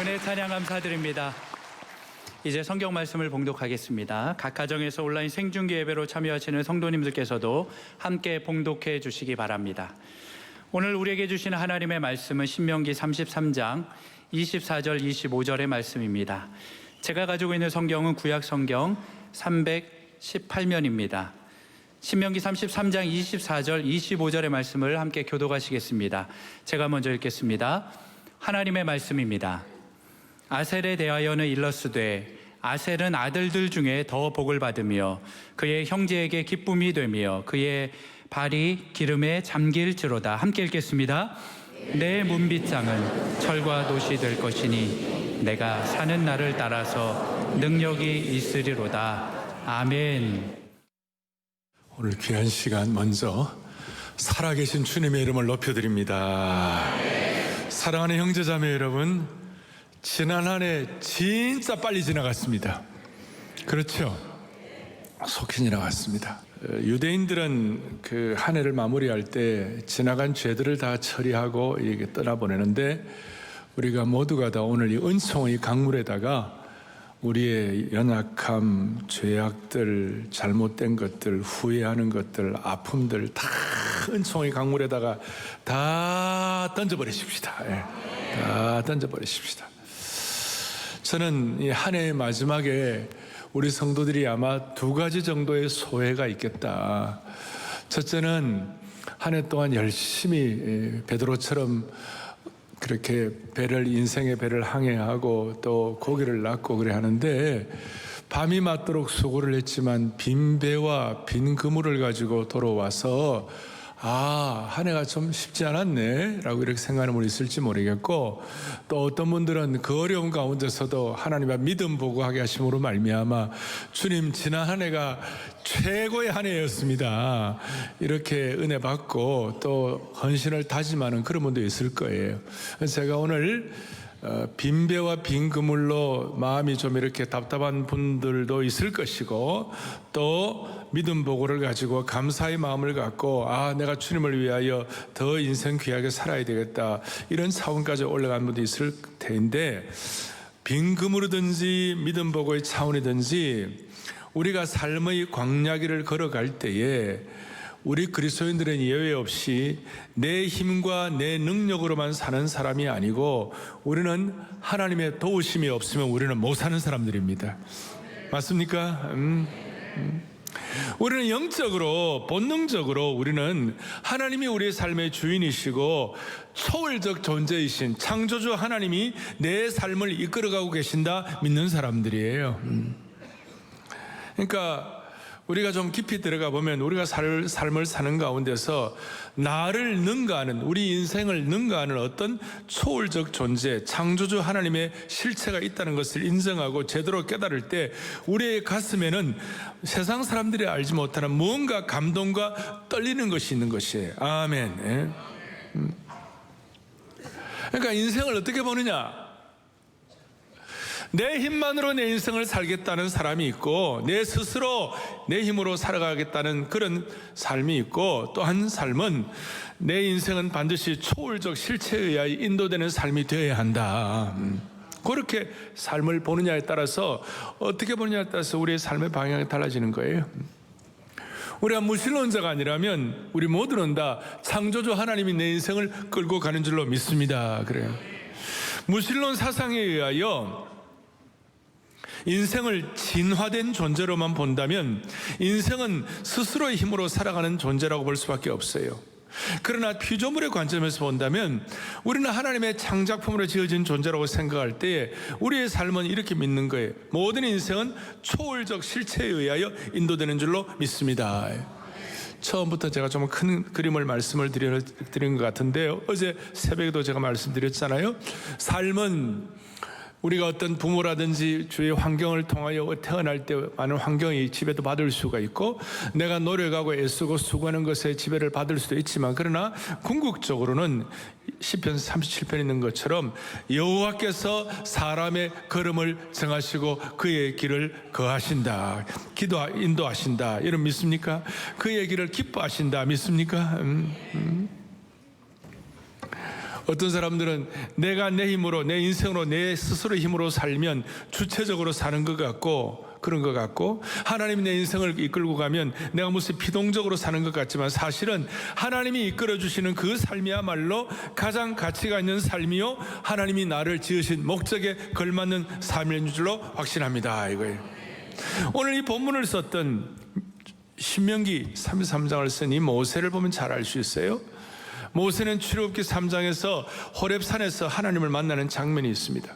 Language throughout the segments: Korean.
은혜 찬양 감사드립니다. 이제 성경 말씀을 봉독하겠습니다. 각 가정에서 온라인 생중계 예배로 참여하시는 성도님들께서도 함께 봉독해 주시기 바랍니다. 오늘 우리에게 주시는 하나님의 말씀은 신명기 33장 24절 25절의 말씀입니다. 제가 가지고 있는 성경은 구약 성경 318면입니다. 신명기 33장 24절 25절의 말씀을 함께 교독하시겠습니다. 제가 먼저 읽겠습니다. 하나님의 말씀입니다. 아셀에 대하여는 일러스되 아셀은 아들들 중에 더 복을 받으며 그의 형제에게 기쁨이 되며 그의 발이 기름에 잠길지로다. 함께 읽겠습니다. 내 문빗장은 철과 돛이 될 것이니 내가 사는 날을 따라서 능력이 있으리로다. 아멘. 오늘 귀한 시간 먼저 살아계신 주님의 이름을 높여드립니다. 사랑하는 형제자매 여러분, 지난 한 해 진짜 빨리 지나갔습니다. 그렇죠? 속히 지나갔습니다. 유대인들은 그 한 해를 마무리할 때 지나간 죄들을 다 처리하고 이렇게 떠나보내는데, 우리가 모두가 다 오늘 이 은총의 강물에다가 우리의 연약함, 죄악들, 잘못된 것들, 후회하는 것들, 아픔들 다 은총의 강물에다가 다 던져버리십시다. 다 던져버리십시다. 저는 이 한 해의 마지막에 우리 성도들이 아마 두 가지 정도의 소회가 있겠다. 첫째는 한 해 동안 열심히 베드로처럼 그렇게 인생의 배를 항해하고 또 고기를 낚고 그래 하는데, 밤이 맞도록 수고를 했지만 빈 배와 빈 그물을 가지고 돌아와서 한 해가 좀 쉽지 않았네 라고 이렇게 생각하는 분이 있을지 모르겠고, 또 어떤 분들은 그 어려운 가운데서도 하나님의 믿음 보고하게 하심으로 말미암아 주님 지난 한 해가 최고의 한 해였습니다 이렇게 은혜 받고 또 헌신을 다짐하는 그런 분도 있을 거예요. 제가 오늘 빈 배와 빈 그물로 마음이 좀 이렇게 답답한 분들도 있을 것이고, 또 믿음 보고를 가지고 감사의 마음을 갖고 내가 주님을 위하여 더 인생 귀하게 살아야 되겠다 이런 차원까지 올라간 분도 있을 텐데, 빈 그물이든지 믿음 보고의 차원이든지 우리가 삶의 광야길을 걸어갈 때에 우리 그리스도인들은 예외 없이 내 힘과 내 능력으로만 사는 사람이 아니고, 우리는 하나님의 도우심이 없으면 우리는 못 사는 사람들입니다. 맞습니까? 우리는 영적으로, 본능적으로 우리는 하나님이 우리의 삶의 주인이시고 초월적 존재이신 창조주 하나님이 내 삶을 이끌어가고 계신다 믿는 사람들이에요. 그러니까 우리가 좀 깊이 들어가 보면 우리가 삶을 사는 가운데서 나를 능가하는, 우리 인생을 능가하는 어떤 초월적 존재, 창조주 하나님의 실체가 있다는 것을 인정하고 제대로 깨달을 때 우리의 가슴에는 세상 사람들이 알지 못하는 무언가 감동과 떨리는 것이 있는 것이에요. 아멘. 그러니까 인생을 어떻게 보느냐? 내 힘만으로 내 인생을 살겠다는 사람이 있고, 내 스스로 내 힘으로 살아가겠다는 그런 삶이 있고, 또 한 삶은 내 인생은 반드시 초월적 실체에 의하여 인도되는 삶이 되어야 한다. 그렇게 삶을 보느냐에 따라서, 어떻게 보느냐에 따라서 우리의 삶의 방향이 달라지는 거예요. 우리가 무신론자가 아니라면 우리 모두는 다 창조주 하나님이 내 인생을 끌고 가는 줄로 믿습니다. 그래요. 무신론 사상에 의하여 인생을 진화된 존재로만 본다면 인생은 스스로의 힘으로 살아가는 존재라고 볼 수밖에 없어요. 그러나 피조물의 관점에서 본다면 우리는 하나님의 창작품으로 지어진 존재라고 생각할 때에 우리의 삶은 이렇게 믿는 거예요. 모든 인생은 초월적 실체에 의하여 인도되는 줄로 믿습니다. 처음부터 제가 좀 큰 그림을 말씀을 드린 것 같은데요, 어제 새벽에도 제가 말씀드렸잖아요. 삶은 우리가 어떤 부모라든지 주위의 환경을 통하여 태어날 때 많은 환경이 지배도 받을 수가 있고, 내가 노력하고 애쓰고 수고하는 것에 지배를 받을 수도 있지만, 그러나 궁극적으로는 시편 37편에 있는 것처럼 여호와께서 사람의 걸음을 정하시고 그의 길을 거하신다, 인도하신다. 여러분 믿습니까? 그의 길을 기뻐하신다. 믿습니까? 어떤 사람들은 내가 내 힘으로, 내 인생으로, 내 스스로의 힘으로 살면 주체적으로 사는 것 같고, 그런 것 같고, 하나님이 내 인생을 이끌고 가면 내가 무슨 비동적으로 사는 것 같지만, 사실은 하나님이 이끌어 주시는 그 삶이야말로 가장 가치가 있는 삶이요, 하나님이 나를 지으신 목적에 걸맞는 삶인 줄로 확신합니다. 이거예요. 오늘 이 본문을 썼던 신명기 33장을 쓴 이 모세를 보면 잘 알 수 있어요. 모세는 출애굽기 3장에서 호렙산에서 하나님을 만나는 장면이 있습니다.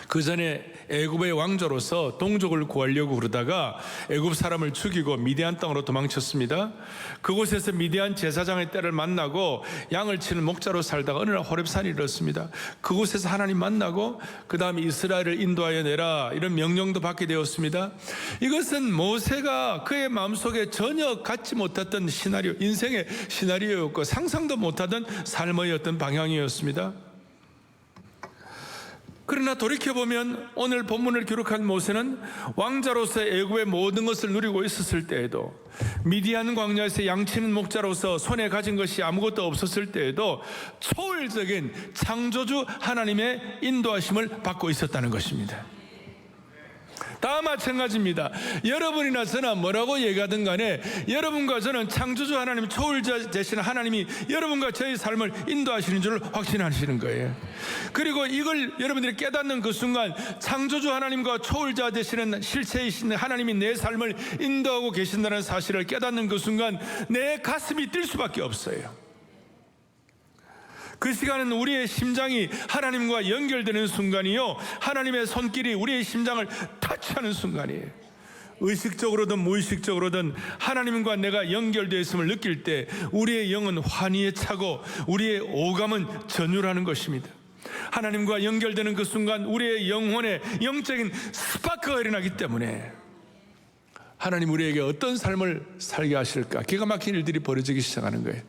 그 전에 애굽의 왕조로서 동족을 구하려고 그러다가 애굽 사람을 죽이고 미디안 땅으로 도망쳤습니다. 그곳에서 미디안 제사장의 딸을 만나고 양을 치는 목자로 살다가 어느 날 호렙산이 이렇습니다. 그곳에서 하나님 만나고 그 다음에 이스라엘을 인도하여 내라, 이런 명령도 받게 되었습니다. 이것은 모세가 그의 마음속에 전혀 갖지 못했던 시나리오, 인생의 시나리오였고 상상도 못하던 삶의 어떤 방향이었습니다. 그러나 돌이켜보면 오늘 본문을 기록한 모세는 왕자로서 애굽의 모든 것을 누리고 있었을 때에도, 미디안 광야에서 양치는 목자로서 손에 가진 것이 아무것도 없었을 때에도 초월적인 창조주 하나님의 인도하심을 받고 있었다는 것입니다. 다 마찬가지입니다. 여러분이나 저나 뭐라고 얘기하든 간에 여러분과 저는 창조주 하나님, 초월자 되시는 하나님이 여러분과 저의 삶을 인도하시는 줄 확신하시는 거예요. 그리고 이걸 여러분들이 깨닫는 그 순간, 창조주 하나님과 초월자 되시는 실체이신 하나님이 내 삶을 인도하고 계신다는 사실을 깨닫는 그 순간 내 가슴이 뛸 수밖에 없어요. 그 시간은 우리의 심장이 하나님과 연결되는 순간이요, 하나님의 손길이 우리의 심장을 터치하는 순간이에요. 의식적으로든 무의식적으로든 하나님과 내가 연결되어 있음을 느낄 때 우리의 영은 환희에 차고 우리의 오감은 전율하는 것입니다. 하나님과 연결되는 그 순간 우리의 영혼에 영적인 스파크가 일어나기 때문에 하나님 우리에게 어떤 삶을 살게 하실까, 기가 막힌 일들이 벌어지기 시작하는 거예요.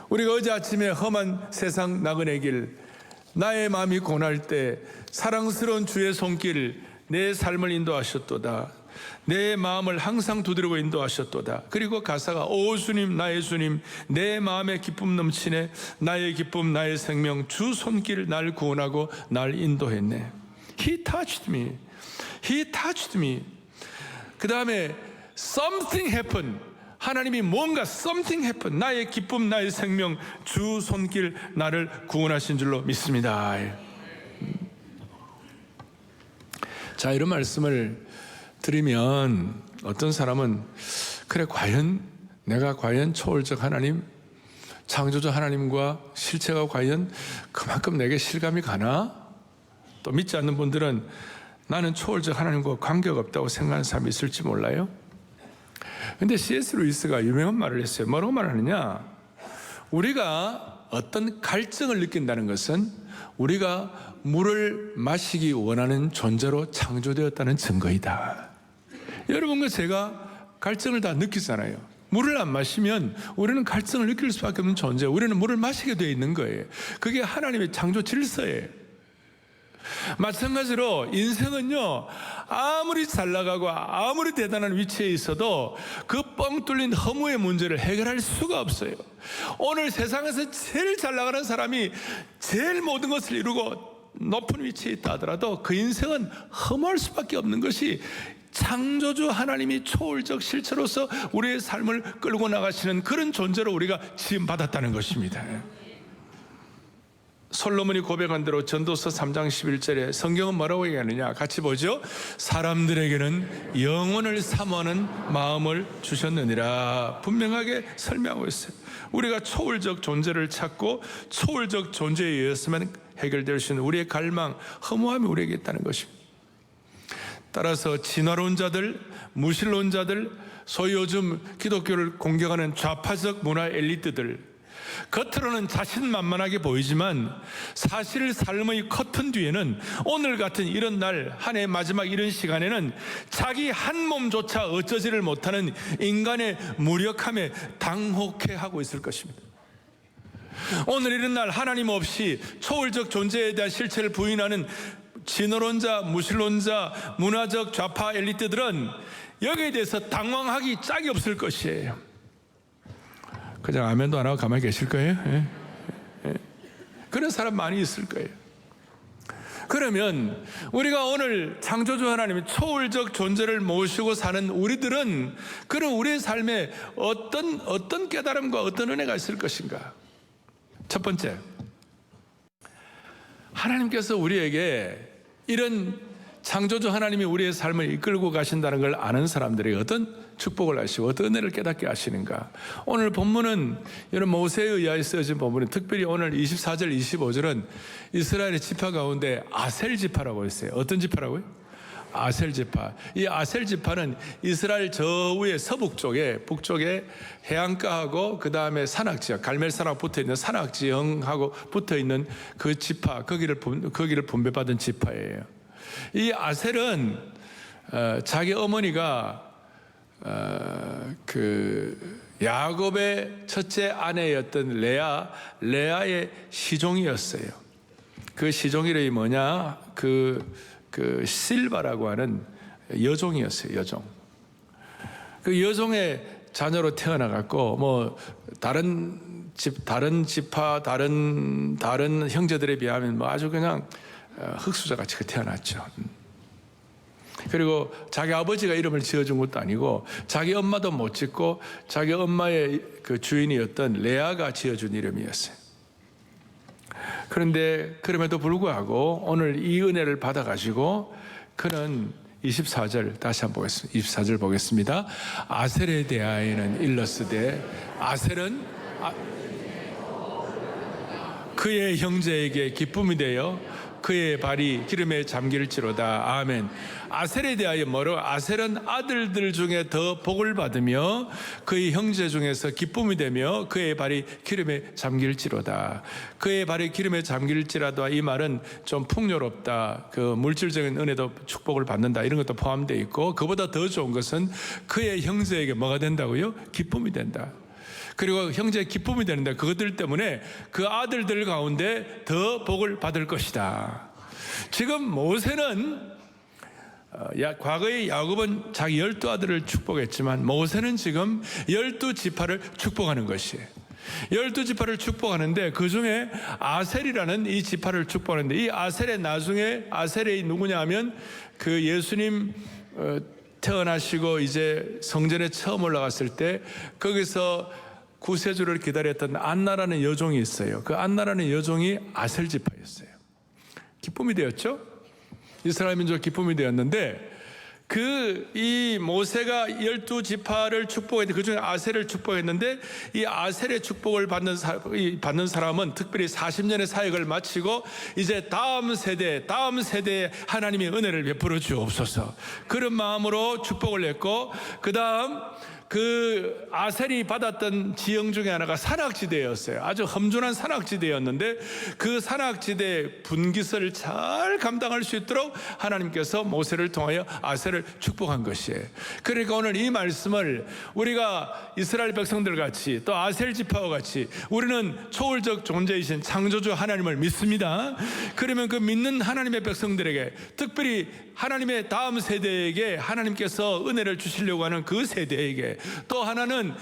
우리가 어제 아침에 험한 세상 나그네 길, 나의 마음이 고날 때 사랑스러운 주의 손길 내 삶을 인도하셨도다, 내 마음을 항상 두드리고 인도하셨도다. 그리고 가사가 오 주님, 나의 주님, 내 마음에 기쁨 넘치네, 나의 기쁨, 나의 생명, 주 손길 날 구원하고 날 인도했네. He touched me. He touched me. 그 다음에 something happened. 하나님이 뭔가 something happened. 나의 기쁨, 나의 생명, 주 손길 나를 구원하신 줄로 믿습니다. 자, 이런 말씀을 드리면 어떤 사람은 그래, 내가 과연 초월적 하나님, 창조주 하나님과 실체가 과연 그만큼 내게 실감이 가나? 또 믿지 않는 분들은 나는 초월적 하나님과 관계가 없다고 생각하는 사람이 있을지 몰라요. 근데 C.S. 루이스가 유명한 말을 했어요. 뭐라고 말하느냐? 우리가 어떤 갈증을 느낀다는 것은 우리가 물을 마시기 원하는 존재로 창조되었다는 증거이다. 여러분과 제가 갈증을 다 느끼잖아요. 물을 안 마시면 우리는 갈증을 느낄 수밖에 없는 존재예요. 우리는 물을 마시게 되어 있는 거예요. 그게 하나님의 창조 질서예요. 마찬가지로 인생은요, 아무리 잘 나가고 아무리 대단한 위치에 있어도 그 뻥 뚫린 허무의 문제를 해결할 수가 없어요. 오늘 세상에서 제일 잘 나가는 사람이 제일 모든 것을 이루고 높은 위치에 있다 하더라도 그 인생은 허무할 수밖에 없는 것이 창조주 하나님이 초월적 실체로서 우리의 삶을 끌고 나가시는 그런 존재로 우리가 지음받았다는 것입니다. 솔로몬이 고백한 대로 전도서 3장 11절에 성경은 뭐라고 얘기하느냐? 같이 보죠. 사람들에게는 영혼을 사모하는 마음을 주셨느니라. 분명하게 설명하고 있어요. 우리가 초월적 존재를 찾고 초월적 존재에 의해서만 해결될 수 있는 우리의 갈망, 허무함이 우리에게 있다는 것입니다. 따라서 진화론자들, 무신론자들, 소위 요즘 기독교를 공격하는 좌파적 문화 엘리트들, 겉으로는 자신만만하게 보이지만 사실 삶의 커튼 뒤에는 오늘 같은 이런 날, 한 해의 마지막 이런 시간에는 자기 한 몸조차 어쩌지를 못하는 인간의 무력함에 당혹해하고 있을 것입니다. 오늘 이런 날 하나님 없이 초월적 존재에 대한 실체를 부인하는 진화론자, 무신론자, 문화적 좌파 엘리트들은 여기에 대해서 당황하기 짝이 없을 것이에요. 그냥 아멘도 안 하고 가만히 계실 거예요? 예? 그런 사람 많이 있을 거예요. 그러면 우리가 오늘 창조주 하나님의 초월적 존재를 모시고 사는 우리들은 그런 우리의 삶에 어떤 깨달음과 어떤 은혜가 있을 것인가? 첫 번째, 하나님께서 우리에게 이런 창조주 하나님이 우리의 삶을 이끌고 가신다는 걸 아는 사람들이 어떤 축복을 하시고 어떤 은혜를 깨닫게 하시는가. 오늘 본문은 이런 모세에 의하여 쓰여진 본문은 특별히 오늘 24절 25절은 이스라엘의 지파 가운데 아셀 지파라고 했어요. 어떤 지파라고요? 아셀 지파. 이 아셀 지파는 이스라엘 저 위에 서북 쪽에 북쪽에 해안가하고 그 다음에 산악지역 갈멜산하고 붙어있는 산악지형하고 붙어있는 그 지파 거기를 분배받은 지파예요. 이 아셀은 자기 어머니가 그 야곱의 첫째 아내였던 레아의 시종이었어요. 그 시종 이름이 뭐냐? 그 실바라고 하는 여종이었어요. 여종. 그 여종의 자녀로 태어나갖고 뭐 다른 지파 다른 형제들에 비하면 뭐 아주 그냥 흙수저 같이 태어났죠. 그리고 자기 아버지가 이름을 지어준 것도 아니고 자기 엄마도 못 짓고 자기 엄마의 그 주인이었던 레아가 지어준 이름이었어요. 그런데 그럼에도 불구하고 오늘 이 은혜를 받아가지고 그는 24절 다시 한번 보겠습니다. 24절 보겠습니다. 아셀에 대하여는 일러스되 아셀은 그의 형제에게 기쁨이 되어 그의 발이 기름에 잠길지로다. 아멘. 아셀에 대하여 뭐로? 아셀은 아들들 중에 더 복을 받으며 그의 형제 중에서 기쁨이 되며 그의 발이 기름에 잠길지로다. 그의 발이 기름에 잠길지라도 이 말은 좀 풍요롭다. 그 물질적인 은혜도 축복을 받는다. 이런 것도 포함되어 있고 그보다 더 좋은 것은 그의 형제에게 뭐가 된다고요? 기쁨이 된다. 그리고 형제의 기쁨이 되는데 그것들 때문에 그 아들들 가운데 더 복을 받을 것이다. 지금 모세는 과거에 야곱은 자기 12아들을 축복했지만 모세는 지금 12지파를 축복하는 것이에요. 12지파를 축복하는데 그 중에 아셀이라는 이 지파를 축복하는데 이 아셀의 나중에 아셀이 누구냐 하면 그 예수님 태어나시고 이제 성전에 처음 올라갔을 때 거기서 구세주를 기다렸던 안나라는 여종이 있어요. 그 안나라는 여종이 아셀 지파였어요. 기쁨이 되었죠? 이스라엘 민족 기쁨이 되었는데 이 모세가 12지파를 축복했는데 그 중에 아셀을 축복했는데 이 아셀의 축복을 받는 사람은 특별히 40년의 사역을 마치고 이제 다음 세대에 하나님의 은혜를 베풀어 주옵소서. 그런 마음으로 축복을 했고 그 다음 그 아셀이 받았던 지형 중에 하나가 산악지대였어요. 아주 험준한 산악지대였는데 그 산악지대의 분깃을 잘 감당할 수 있도록 하나님께서 모세를 통하여 아셀을 축복한 것이에요. 그러니까 오늘 이 말씀을 우리가 이스라엘 백성들 같이 또 아셀 지파와 같이 우리는 초월적 존재이신 창조주 하나님을 믿습니다. 그러면 그 믿는 하나님의 백성들에게 특별히 하나님의 다음 세대에게 하나님께서 은혜를 주시려고 하는 그 세대에게 또 하나는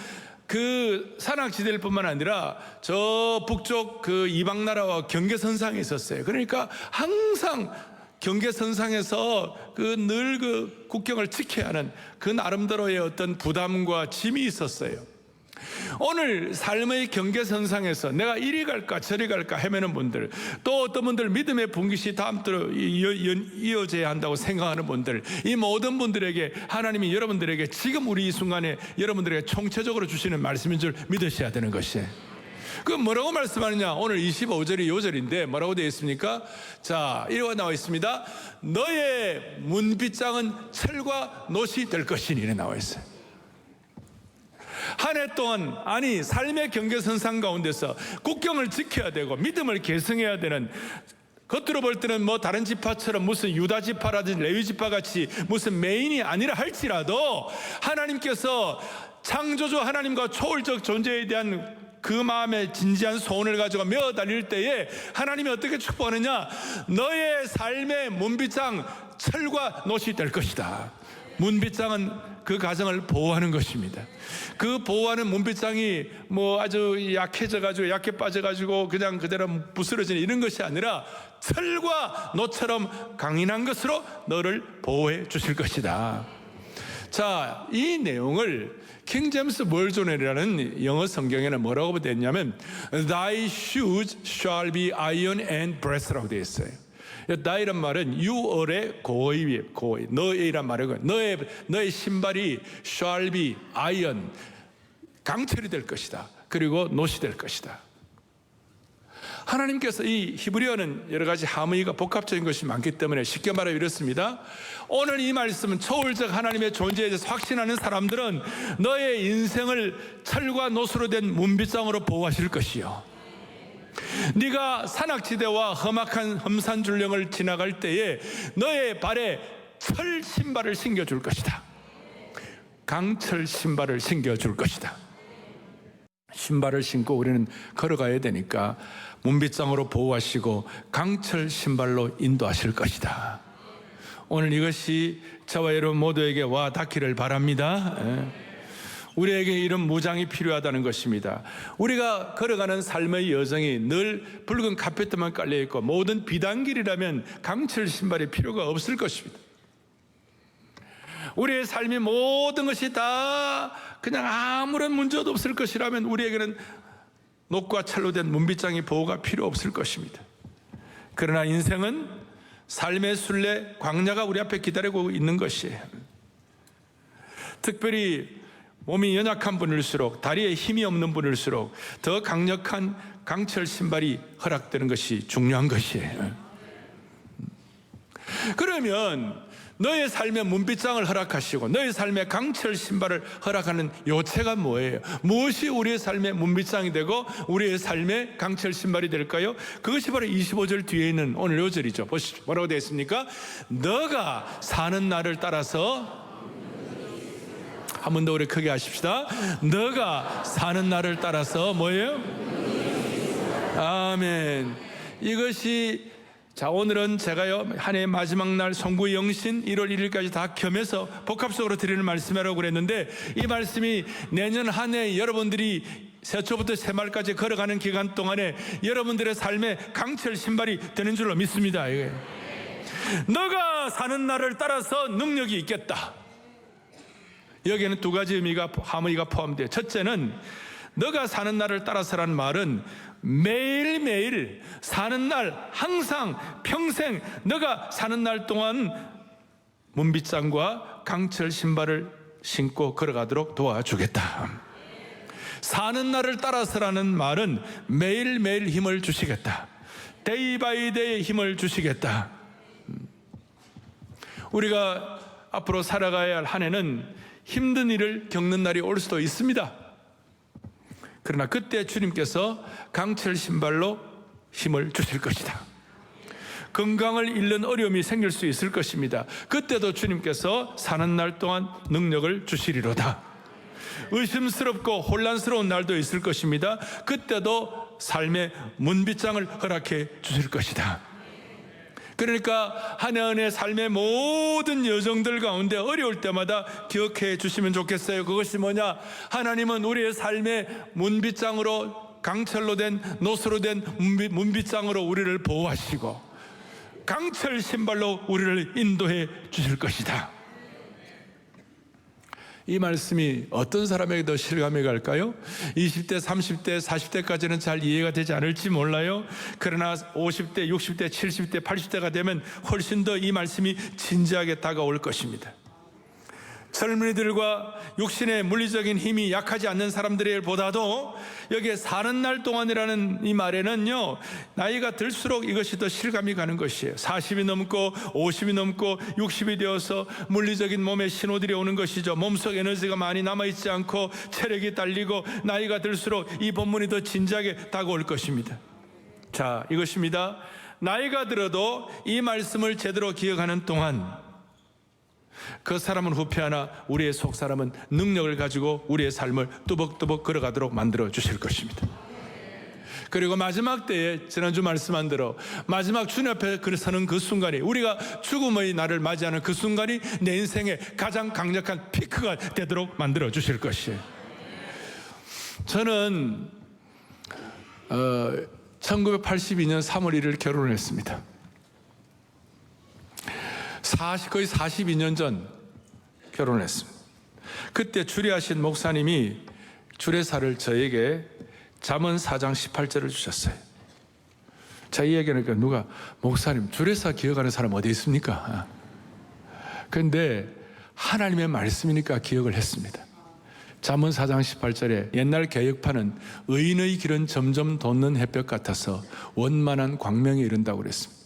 그 산악지대일 뿐만 아니라 저 북쪽 그 이방 나라와 경계선상에 있었어요. 그러니까 항상 경계선상에서 늘 그 국경을 지켜야 하는 그 나름대로의 어떤 부담과 짐이 있었어요. 오늘 삶의 경계선상에서 내가 이리 갈까 저리 갈까 헤매는 분들, 또 어떤 분들 믿음의 분깃이 다음대로 이어져야 한다고 생각하는 분들, 이 모든 분들에게 하나님이 여러분들에게 지금 우리 이 순간에 여러분들에게 총체적으로 주시는 말씀인 줄 믿으셔야 되는 것이에요. 그 뭐라고 말씀하느냐? 오늘 25절이 요절인데 뭐라고 되어 있습니까? 자, 이렇게 나와 있습니다. 너의 문빗장은 철과 놋이 될 것이니 이렇게 나와 있어요. 한 해 동안 삶의 경계선상 가운데서 국경을 지켜야 되고 믿음을 계승해야 되는, 겉으로 볼 때는 뭐 다른 지파처럼 무슨 유다 지파라든지 레위 지파 같이 무슨 메인이 아니라 할지라도 하나님께서 창조주 하나님과 초월적 존재에 대한 그 마음의 진지한 소원을 가지고 메어 달릴 때에 하나님이 어떻게 축복하느냐? 너의 삶의 문빗장 철과 놋이 될 것이다. 문빗장은 그 가정을 보호하는 것입니다. 그 보호하는 문빗장이 뭐 아주 약해져가지고 약해 빠져가지고 그냥 그대로 부스러지는 이런 것이 아니라 철과 노처럼 강인한 것으로 너를 보호해 주실 것이다. 자, 이 내용을 킹 제임스 버전이라는 영어 성경에는 뭐라고 되어 있냐면 Thy shoes shall be iron and brass라고 되어 있어요. thy란 말은 유월의 고의, 너의란 말이고 너의 신발이 shall be iron, 강철이 될 것이다. 그리고 노시 될 것이다. 하나님께서 이 히브리어는 여러 가지 함의가 복합적인 것이 많기 때문에 쉽게 말하면 이렇습니다. 오늘 이 말씀은 초월적 하나님의 존재에 대해서 확신하는 사람들은 너의 인생을 철과 노수로 된 문빗장으로 보호하실 것이요, 네가 산악지대와 험악한 험산줄령을 지나갈 때에 너의 발에 철 신발을 신겨줄 것이다. 강철 신발을 신겨줄 것이다. 신발을 신고 우리는 걸어가야 되니까 문빗장으로 보호하시고 강철 신발로 인도하실 것이다. 오늘 이것이 저와 여러분 모두에게 와 닿기를 바랍니다. 우리에게 이런 무장이 필요하다는 것입니다. 우리가 걸어가는 삶의 여정이 늘 붉은 카페트만 깔려있고 모든 비단길이라면 강철 신발이 필요가 없을 것입니다. 우리의 삶의 모든 것이 다 그냥 아무런 문제도 없을 것이라면 우리에게는 녹과 철로 된 문빗장의 보호가 필요 없을 것입니다. 그러나 인생은 삶의 순례, 광야가 우리 앞에 기다리고 있는 것이에요. 특별히 몸이 연약한 분일수록, 다리에 힘이 없는 분일수록 더 강력한 강철 신발이 허락되는 것이 중요한 것이에요. 그러면 너의 삶의 문빗장을 허락하시고 너의 삶의 강철 신발을 허락하는 요체가 뭐예요? 무엇이 우리의 삶의 문빗장이 되고 우리의 삶의 강철 신발이 될까요? 그것이 바로 25절 뒤에 있는 오늘 요절이죠. 보시죠. 뭐라고 되어 있습니까? 너가 사는 날을 따라서, 한 번 더 우리 크게 하십시다. 너가 사는 날을 따라서 뭐예요? 아멘. 이것이, 자, 오늘은 제가요 한 해의 마지막 날 송구 영신 1월 1일까지 다 겸해서 복합적으로 드리는 말씀이라고 그랬는데, 이 말씀이 내년 한 해 여러분들이 새초부터 새말까지 걸어가는 기간 동안에 여러분들의 삶의 강철 신발이 되는 줄로 믿습니다. 이게 너가 사는 날을 따라서 능력이 있겠다. 여기에는 두 가지 함의가 포함돼요. 첫째는 너가 사는 날을 따라서라는 말은 매일매일 사는 날, 항상 평생 너가 사는 날 동안 문빗장과 강철 신발을 신고 걸어가도록 도와주겠다. 사는 날을 따라서라는 말은 매일매일 힘을 주시겠다. 데이 바이 데이 힘을 주시겠다. 우리가 앞으로 살아가야 할 한 해는 힘든 일을 겪는 날이 올 수도 있습니다. 그러나 그때 주님께서 강철 신발로 힘을 주실 것이다. 건강을 잃는 어려움이 생길 수 있을 것입니다. 그때도 주님께서 사는 날 동안 능력을 주시리로다. 의심스럽고 혼란스러운 날도 있을 것입니다. 그때도 삶의 문빗장을 허락해 주실 것이다. 그러니까 한 해 한 해 삶의 모든 여정들 가운데 어려울 때마다 기억해 주시면 좋겠어요. 그것이 뭐냐? 하나님은 우리의 삶의 문빗장으로, 강철로 된, 노수로 된 문빗장으로 우리를 보호하시고 강철 신발로 우리를 인도해 주실 것이다. 이 말씀이 어떤 사람에게 더 실감이 갈까요? 20대, 30대, 40대까지는 잘 이해가 되지 않을지 몰라요. 그러나 50대, 60대, 70대, 80대가 되면 훨씬 더 이 말씀이 진지하게 다가올 것입니다. 젊은이들과 육신의 물리적인 힘이 약하지 않는 사람들보다도 여기에 사는 날 동안이라는 이 말에는요, 나이가 들수록 이것이 더 실감이 가는 것이에요. 40이 넘고 50이 넘고 60이 되어서 물리적인 몸에 신호들이 오는 것이죠. 몸속 에너지가 많이 남아있지 않고 체력이 딸리고 나이가 들수록 이 본문이 더 진지하게 다가올 것입니다. 자, 이것입니다. 나이가 들어도 이 말씀을 제대로 기억하는 동안 그 사람은 후패하나 우리의 속 사람은 능력을 가지고 우리의 삶을 뚜벅뚜벅 걸어가도록 만들어 주실 것입니다. 그리고 마지막 때에 지난주 말씀한 대로 마지막 주님 앞에 서는 그 순간이, 우리가 죽음의 날을 맞이하는 그 순간이 내 인생의 가장 강력한 피크가 되도록 만들어 주실 것이에요. 저는 1982년 3월 1일 결혼을 했습니다. 거의 42년 전 결혼을 했습니다. 그때 주례하신 목사님이 주례사를 저에게 잠언 4장 18절을 주셨어요. 자, 이 얘기는 누가, 목사님 주례사 기억하는 사람 어디 있습니까? 그런데 하나님의 말씀이니까 기억을 했습니다. 잠언 4장 18절에 옛날 개혁파는 의인의 길은 점점 돋는 햇볕 같아서 원만한 광명에 이른다고 그랬습니다.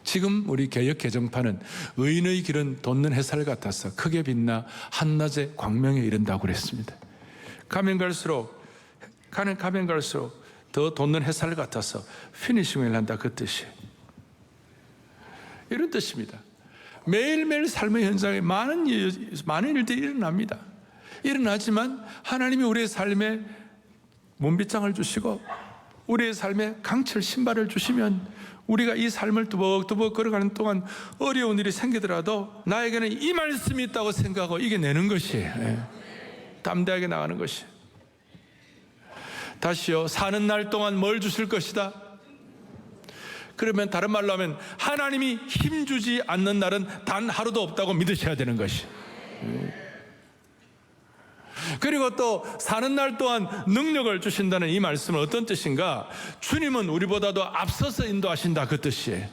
지금 우리 개혁 개정파는 의인의 길은 돋는 햇살 같아서 크게 빛나 한낮의 광명에 이른다고 그랬습니다. 가면 갈수록 더 돋는 햇살 같아서 피니싱을 한다, 그 뜻이에요. 이런 뜻입니다. 매일매일 삶의 현장에 많은 일들이 일어납니다. 일어나지만 하나님이 우리의 삶에 문빗장을 주시고 우리의 삶에 강철 신발을 주시면 우리가 이 삶을 두벅두벅 걸어가는 동안 어려운 일이 생기더라도 나에게는 이 말씀이 있다고 생각하고 이겨내는 것이에요. 담대하게 나가는 것이에요. 다시요, 사는 날 동안 뭘 주실 것이다? 그러면 다른 말로 하면 하나님이 힘주지 않는 날은 단 하루도 없다고 믿으셔야 되는 것이에요. 그리고 또 사는 날 동안 능력을 주신다는 이 말씀은 어떤 뜻인가? 주님은 우리보다도 앞서서 인도하신다, 그 뜻이에요.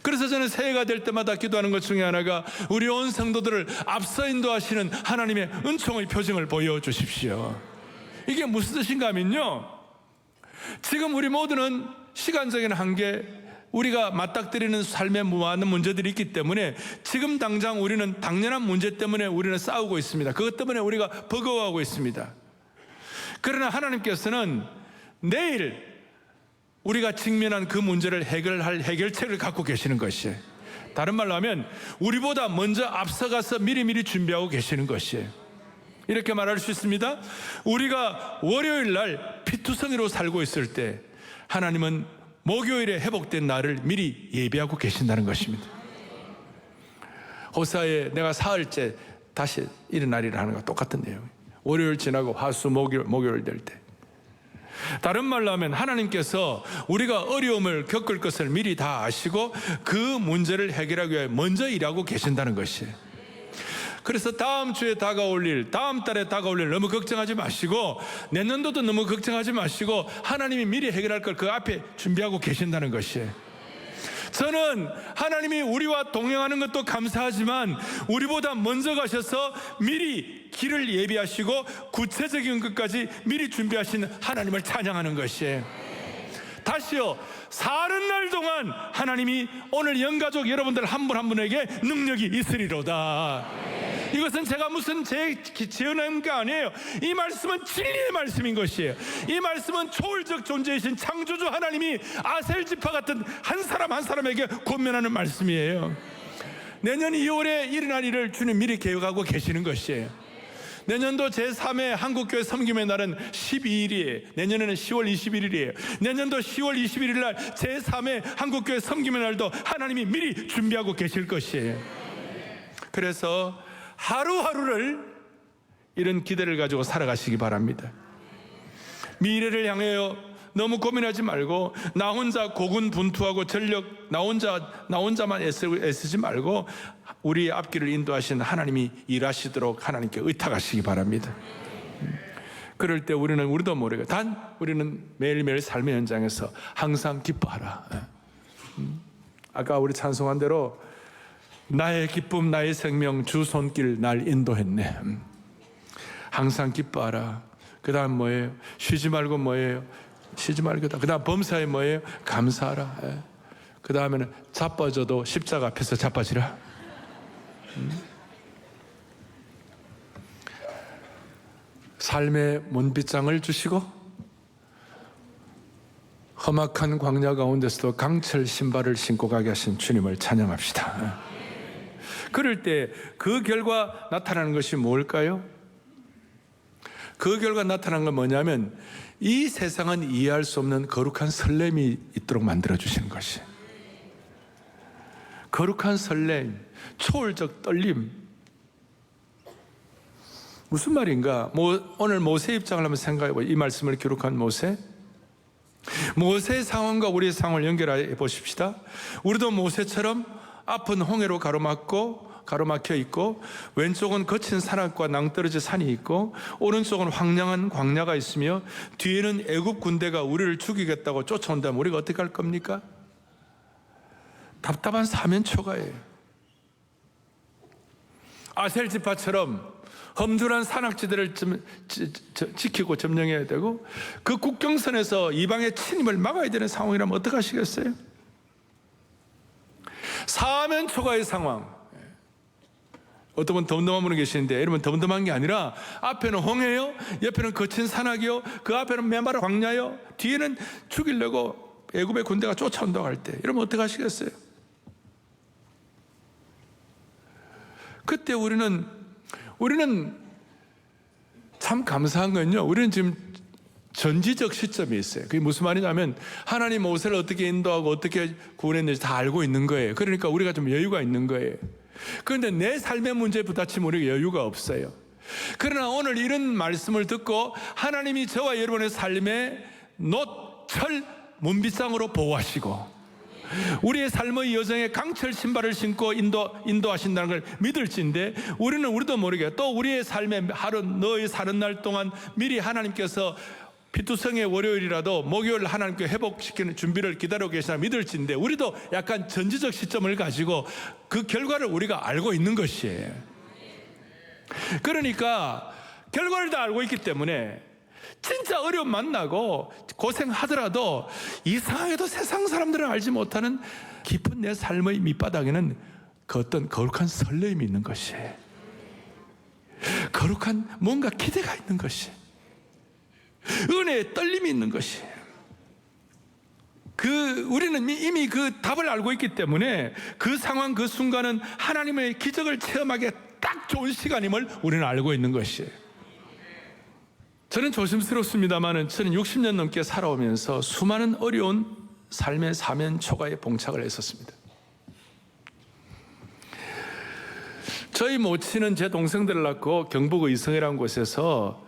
그래서 저는 새해가 될 때마다 기도하는 것 중에 하나가 우리 온 성도들을 앞서 인도하시는 하나님의 은총의 표징을 보여주십시오. 이게 무슨 뜻인가 하면요, 지금 우리 모두는 시간적인 한계, 우리가 맞닥뜨리는 삶에 많은 문제들이 있기 때문에 지금 당장 우리는 당연한 문제 때문에 우리는 싸우고 있습니다. 그것 때문에 우리가 버거워하고 있습니다. 그러나 하나님께서는 내일 우리가 직면한 그 문제를 해결할 해결책을 갖고 계시는 것이에요. 다른 말로 하면 우리보다 먼저 앞서가서 미리미리 준비하고 계시는 것이에요. 이렇게 말할 수 있습니다. 우리가 월요일 날 피투성이로 살고 있을 때 하나님은 목요일에 회복된 날을 미리 예비하고 계신다는 것입니다. 호사에 내가 사흘째 다시 일어나리라 하는 거 똑같은 내용이에요. 월요일 지나고 화수 목요일 될 때. 다른 말로 하면 하나님께서 우리가 어려움을 겪을 것을 미리 다 아시고 그 문제를 해결하기 위해 먼저 일하고 계신다는 것이에요. 그래서 다음 주에 다가올 일, 다음 달에 다가올 일 너무 걱정하지 마시고 내년도도 너무 걱정하지 마시고 하나님이 미리 해결할 걸 그 앞에 준비하고 계신다는 것이에요. 저는 하나님이 우리와 동행하는 것도 감사하지만 우리보다 먼저 가셔서 미리 길을 예비하시고 구체적인 것까지 미리 준비하신 하나님을 찬양하는 것이에요. 다시요, 사는 날 동안 하나님이 오늘 영가족 여러분들 한 분 한 분에게 능력이 있으리로다. 이것은 제가 무슨 지어낸 게 아니에요. 이 말씀은 진리의 말씀인 것이에요. 이 말씀은 초월적 존재이신 창조주 하나님이 아셀 지파 같은 한 사람 한 사람에게 권면하는 말씀이에요. 내년 2월에 일어날 일을 주님 미리 계획하고 계시는 것이에요. 내년도 제3회 한국교회 섬김의 날은 12일이에요. 내년에는 10월 21일이에요. 내년도 10월 21일 날 제3회 한국교회 섬김의 날도 하나님이 미리 준비하고 계실 것이에요. 그래서 하루하루를 이런 기대를 가지고 살아가시기 바랍니다. 미래를 향하여 너무 고민하지 말고 나 혼자 고군분투하고 전력 나 혼자만 애쓰지 말고 우리의 앞길을 인도하신 하나님이 일하시도록 하나님께 의탁하시기 바랍니다. 그럴 때 우리도 모르게 단 우리는 매일매일 삶의 현장에서 항상 기뻐하라. 아까 우리 찬송한 대로 나의 기쁨 나의 생명 주 손길 날 인도했네. 항상 기뻐하라. 그 다음 뭐예요? 쉬지 말고 뭐예요? 쉬지 말고. 그 다음 범사에 뭐예요? 감사하라. 그 다음에는 자빠져도 십자가 앞에서 자빠지라. 삶의 문빗장을 주시고 험악한 광야 가운데서도 강철 신발을 신고 가게 하신 주님을 찬양합시다. 그럴 때 그 결과 나타나는 것이 뭘까요? 그 결과 나타난 건 뭐냐면 이 세상은 이해할 수 없는 거룩한 설렘이 있도록 만들어주시는 것이, 거룩한 설렘, 초월적 떨림. 무슨 말인가? 오늘 모세 입장을 한번 생각해보세요. 이 말씀을 기록한 모세의 상황과 우리의 상황을 연결해 보십시다. 우리도 모세처럼 앞은 홍해로 가로막혀 있고, 왼쪽은 거친 산악과 낭떠러지 산이 있고, 오른쪽은 황량한 광야가 있으며, 뒤에는 애굽 군대가 우리를 죽이겠다고 쫓아온다면 우리가 어떻게 할 겁니까? 답답한 사면초가예요. 아셀 지파처럼 험준한 산악지대를 지키고 점령해야 되고, 그 국경선에서 이방의 침입을 막아야 되는 상황이라면 어떡하시겠어요? 사면초가의 상황. 어떤 분 덤덤한 분이 계시는데, 여러분 덤덤한 게 아니라 앞에는 홍해요, 옆에는 거친 산악이요, 그 앞에는 메마른 광야요, 뒤에는 죽이려고 애굽의 군대가 쫓아온다고 할 때 여러분 어떡하시겠어요? 그때 우리는 참 감사한 건요, 우리는 지금 전지적 시점이 있어요. 그게 무슨 말이냐면 하나님 모세를 어떻게 인도하고 어떻게 구원했는지 다 알고 있는 거예요. 그러니까 우리가 좀 여유가 있는 거예요. 그런데 내 삶의 문제에 부딪히면 우리가 여유가 없어요. 그러나 오늘 이런 말씀을 듣고 하나님이 저와 여러분의 삶에 노철 문빗장으로 보호하시고 우리의 삶의 여정에 강철 신발을 신고 인도하신다는 걸 믿을지인데, 우리도 모르게 또 우리의 삶의 하루, 너의 사는 날 동안 미리 하나님께서 피투성의 월요일이라도 목요일 하나님께 회복시키는 준비를 기다리고 계시나 믿을지인데, 우리도 약간 전지적 시점을 가지고 그 결과를 우리가 알고 있는 것이에요. 그러니까 결과를 다 알고 있기 때문에 진짜 어려움 만나고 고생하더라도 이상하게도 세상 사람들은 알지 못하는 깊은 내 삶의 밑바닥에는 그 어떤 거룩한 설렘이 있는 것이에요. 거룩한 뭔가 기대가 있는 것이에요. 은혜의 떨림이 있는 것이에요. 우리는 이미 그 답을 알고 있기 때문에 그 상황, 그 순간은 하나님의 기적을 체험하기에 딱 좋은 시간임을 우리는 알고 있는 것이에요. 저는 조심스럽습니다만 저는 60년 넘게 살아오면서 수많은 어려운 삶의 사면초가에 봉착을 했었습니다. 저희 모친은 제 동생들을 낳고 경북 의성이라는 곳에서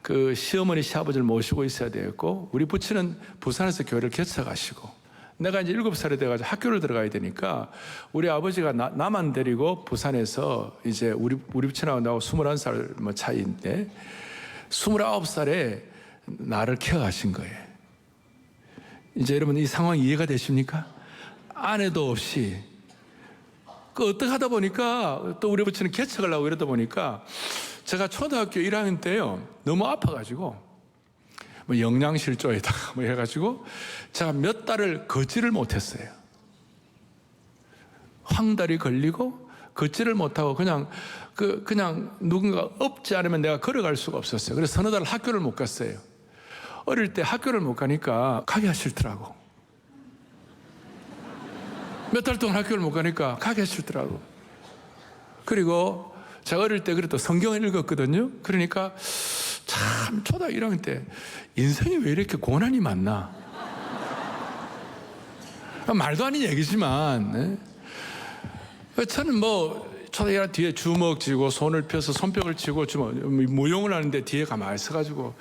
그 시어머니 시아버지를 모시고 있어야 되었고, 우리 부친은 부산에서 교회를 개척하시고, 내가 이제 7살이 돼가지고 학교를 들어가야 되니까 우리 아버지가 나만 데리고 부산에서 이제 우리 부친하고 나하고 21살 뭐 차이인데 29살에 나를 케어하신 거예요. 이제 여러분 이 상황 이해가 되십니까? 아내도 없이 어떻게 하다 보니까 또 우리 부친은 개척을 하고 이러다 보니까 제가 초등학교 1학년 때요 너무 아파가지고 뭐 영양실조에다가 뭐 해가지고 제가 몇 달을 걷지를 못했어요. 황달이 걸리고 걷지를 못하고 그냥 누군가 업지 않으면 내가 걸어갈 수가 없었어요. 그래서 서너 달 학교를 못 갔어요. 어릴 때 학교를 못 가니까 가기가 싫더라고. 몇 달 동안 학교를 못 가니까 가기가 싫더라고. 그리고 제가 어릴 때 그래도 성경을 읽었거든요. 그러니까 참 초등학교 1학년 때 인생이 왜 이렇게 고난이 많나. 말도 아닌 얘기지만 저는 뭐 초등학교 뒤에 주먹 쥐고 손을 펴서 손뼉을 치고 무용을 하는데 뒤에 가만히 있어가지고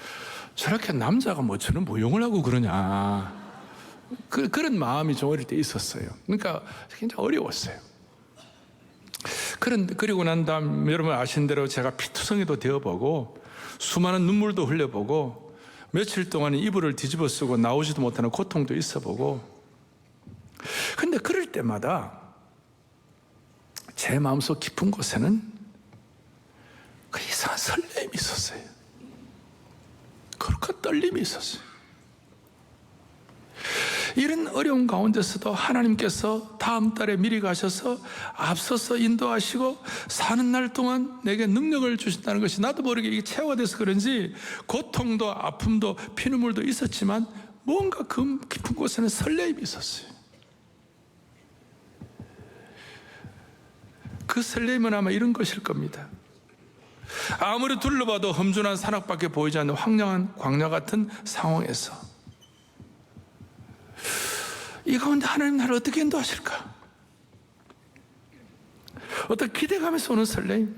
저렇게 남자가 뭐 저는 무용을 하고 그러냐, 그런 마음이 좀 어릴 때 있었어요. 그러니까 굉장히 어려웠어요. 그리고 난 다음 여러분 아신 대로 제가 피투성이도 되어보고 수많은 눈물도 흘려보고 며칠 동안 이불을 뒤집어 쓰고 나오지도 못하는 고통도 있어보고, 근데 그럴 때마다 제 마음속 깊은 곳에는 그 이상한 설렘이 있었어요. 거룩한 떨림이 있었어요. 이런 어려운 가운데서도 하나님께서 다음 달에 미리 가셔서 앞서서 인도하시고 사는 날 동안 내게 능력을 주신다는 것이 나도 모르게 이게 체화돼서 그런지 고통도 아픔도 피눈물도 있었지만 뭔가 그 깊은 곳에는 설렘이 있었어요. 그 설렘은 아마 이런 것일 겁니다. 아무리 둘러봐도 험준한 산악밖에 보이지 않는 황량한 광야 같은 상황에서 이 가운데 하나님 나를 어떻게 인도하실까? 어떤 기대감에서 오는 설레임.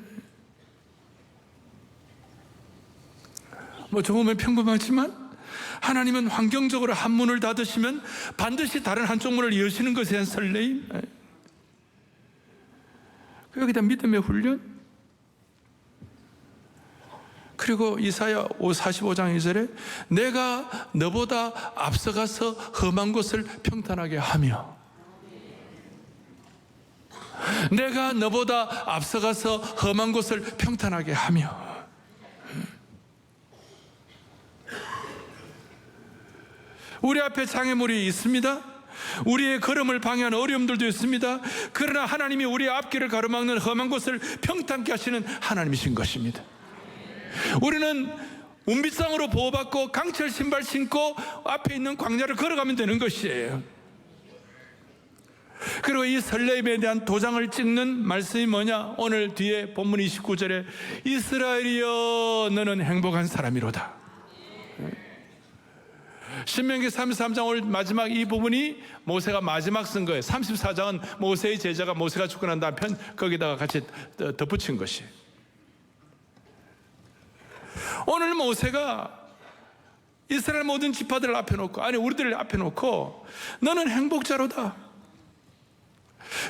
뭐 조금은 평범하지만 하나님은 환경적으로 한 문을 닫으시면 반드시 다른 한쪽 문을 여시는 것에 대한 설레임. 여기다 믿음의 훈련. 그리고 이사야 45장 2절에 내가 너보다 앞서가서 험한 곳을 평탄하게 하며, 내가 너보다 앞서가서 험한 곳을 평탄하게 하며. 우리 앞에 장애물이 있습니다. 우리의 걸음을 방해하는 어려움들도 있습니다. 그러나 하나님이 우리의 앞길을 가로막는 험한 곳을 평탄케 하시는 하나님이신 것입니다. 우리는 운비상으로 보호받고 강철 신발 신고 앞에 있는 광야를 걸어가면 되는 것이에요. 그리고 이 설레임에 대한 도장을 찍는 말씀이 뭐냐? 오늘 뒤에 본문 29절에 이스라엘이여 너는 행복한 사람이로다. 신명기 33장 오늘 마지막 이 부분이 모세가 마지막 쓴 거예요. 34장은 모세의 제자가 모세가 죽고 난 다음 거기다가 같이 덧붙인 것이에요. 오늘 모세가 이스라엘 모든 지파들을 앞에 놓고, 아니 우리들을 앞에 놓고 너는 행복자로다.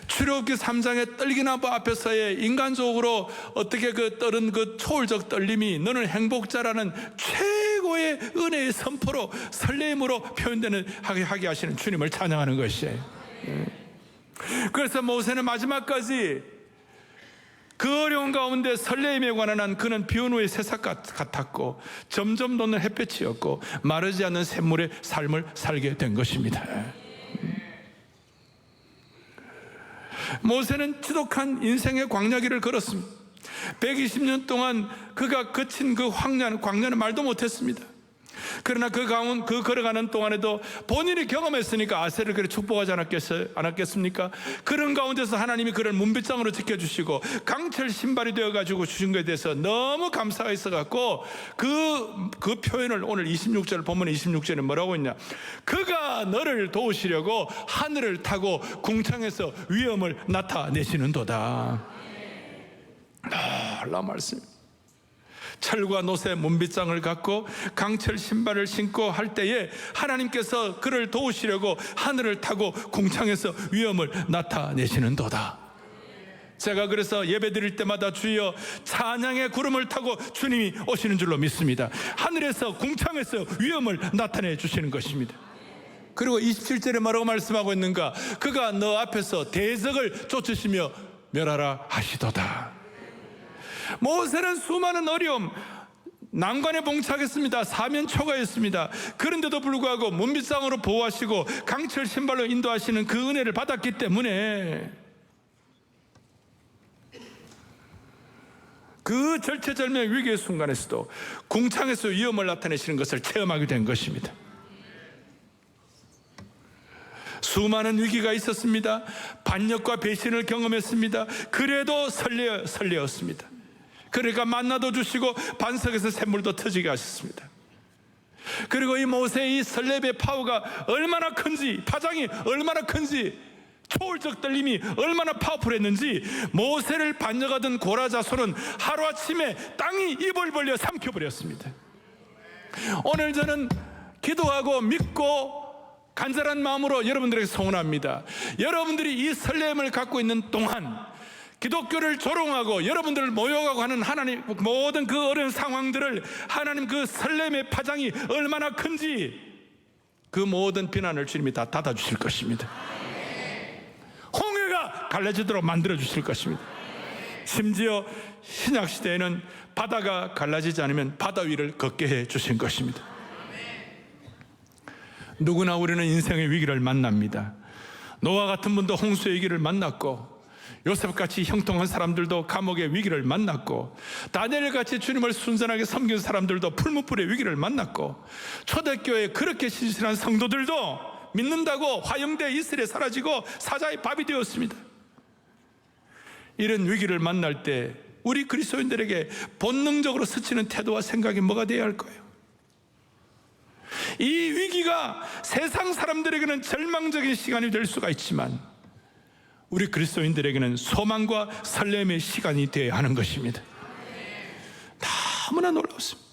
출애굽기 3장의 떨기나무 앞에서의 인간적으로 어떻게 그 떨은 그 초월적 떨림이 너는 행복자라는 최고의 은혜의 선포로 설레임으로 표현되는 하게 하시는 주님을 찬양하는 것이에요. 그래서 모세는 마지막까지 그 어려운 가운데 설레임에 관한 한 그는 비온 후의 새싹 같았고 점점 돋는 햇볕이었고 마르지 않는 샘물의 삶을 살게 된 것입니다. 모세는 지독한 인생의 광야길을 걸었습니다. 120년 동안 그가 거친 그 광야는 말도 못했습니다. 그러나 그 걸어가는 동안에도 본인이 경험했으니까 아세를 그렇게 축복하지 않았겠습니까? 그런 가운데서 하나님이 그를 문빗장으로 지켜주시고 강철 신발이 되어가지고 주신 것에 대해서 너무 감사가 있어갖고 그 표현을 오늘 26절 본문 26절에 뭐라고 했냐? 그가 너를 도우시려고 하늘을 타고 궁창에서 위엄을 나타내시는도다. 놀라운 말씀입니다. 철과 노새 문빗장을 갖고 강철 신발을 신고 할 때에 하나님께서 그를 도우시려고 하늘을 타고 궁창에서 위엄을 나타내시는도다. 제가 그래서 예배 드릴 때마다 주여 찬양의 구름을 타고 주님이 오시는 줄로 믿습니다. 하늘에서 궁창에서 위엄을 나타내 주시는 것입니다. 그리고 27절에 뭐라고 말씀하고 있는가? 그가 너 앞에서 대적을 쫓으시며 멸하라 하시도다. 모세는 수많은 어려움, 난관에 봉착했습니다. 사면 초과했습니다. 그런데도 불구하고 문빗장으로 보호하시고 강철 신발로 인도하시는 그 은혜를 받았기 때문에 그 절체절명의 위기의 순간에서도 궁창에서 위엄을 나타내시는 것을 체험하게 된 것입니다. 수많은 위기가 있었습니다. 반역과 배신을 경험했습니다. 그래도 설레었습니다. 그러니까 만나도 주시고 반석에서 샘물도 터지게 하셨습니다. 그리고 이 모세의 이 설레의 파워가 얼마나 큰지, 파장이 얼마나 큰지, 초월적 떨림이 얼마나 파워풀했는지 모세를 반역하던 고라 자손은 하루아침에 땅이 입을 벌려 삼켜버렸습니다. 오늘 저는 기도하고 믿고 간절한 마음으로 여러분들에게 소원합니다. 여러분들이 이 설렘을 갖고 있는 동안 기독교를 조롱하고 여러분들을 모욕하고 하는 하나님 모든 그 어려운 상황들을 하나님 그 설렘의 파장이 얼마나 큰지 그 모든 비난을 주님이 다 닫아주실 것입니다. 홍해가 갈라지도록 만들어 주실 것입니다. 심지어 신약시대에는 바다가 갈라지지 않으면 바다 위를 걷게 해 주신 것입니다. 누구나 우리는 인생의 위기를 만납니다. 노아 같은 분도 홍수의 위기를 만났고 요셉같이 형통한 사람들도 감옥의 위기를 만났고 다니엘같이 주님을 순전하게 섬긴 사람들도 풀무불의 위기를 만났고 초대교회에 그렇게 신실한 성도들도 믿는다고 화형돼 이슬에 사라지고 사자의 밥이 되었습니다. 이런 위기를 만날 때 우리 그리스도인들에게 본능적으로 스치는 태도와 생각이 뭐가 되어야 할 거예요? 이 위기가 세상 사람들에게는 절망적인 시간이 될 수가 있지만 우리 그리스도인들에게는 소망과 설렘의 시간이 되어야 하는 것입니다. 너무나 놀랍습니다.